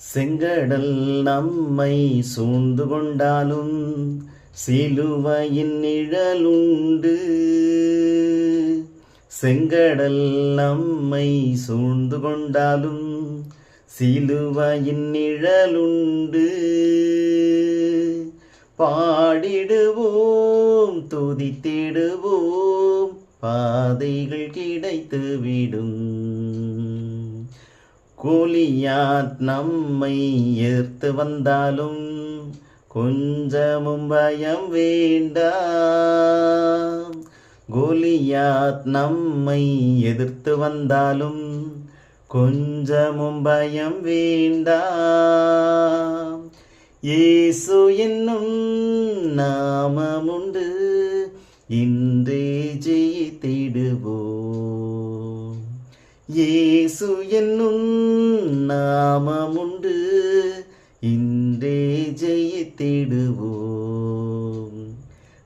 செங்கடல் நம்மை சூழ்ந்து கொண்டாலும் சிலுவையின் நிழலுண்டு. செங்கடல் நம்மை சூழ்ந்து கொண்டாலும் சிலுவையின் நிழலுண்டு. பாடிடுவோம் துதித்திடுவோம், பாதைகள் கிடைத்துவிடும். கோலியாத் நம்மை எதிர்த்து வந்தாலும் கொஞ்சமும் பயம் வேண்டாம். கோலியாத் நம்மை எதிர்த்து வந்தாலும் கொஞ்சமும் பயம் வேண்டாம். இயேசு என்னும் நாமமுண்டு, இன்றே ஜெயித்திடுவோம். இயேசு என்னும் நாமமுண்டு, இன்றே ஜெயித்திடுவோம்.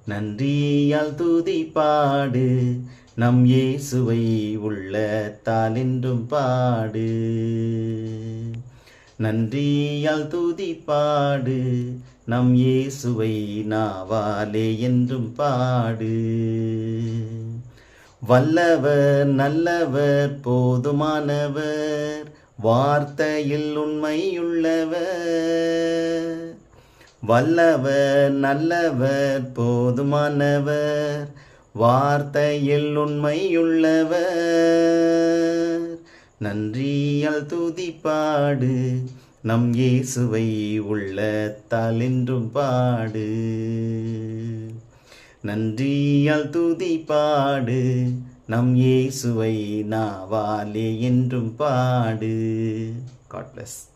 நன்றியால் துதி பாடு, நம் இயேசுவை உள்ளத்தால் என்றும் பாடு. நன்றியால் துதி பாடு, நம் இயேசுவை நாவாலே என்றும் பாடு. வல்லவர் நல்லவர் போதுமானவர், வார்த்தையில் உண்மையுள்ளவர். வல்லவர் நல்லவர் போதுமானவர், வார்த்தையில் உண்மையுள்ளவர். நன்றியால் துதி பாடு, நம் இயேசுவை உள்ளத்தால் என்றும் பாடு. நன்றியால் துதி பாடு, நம் இயேசுவை நாவாலே என்றும் பாடு. God bless.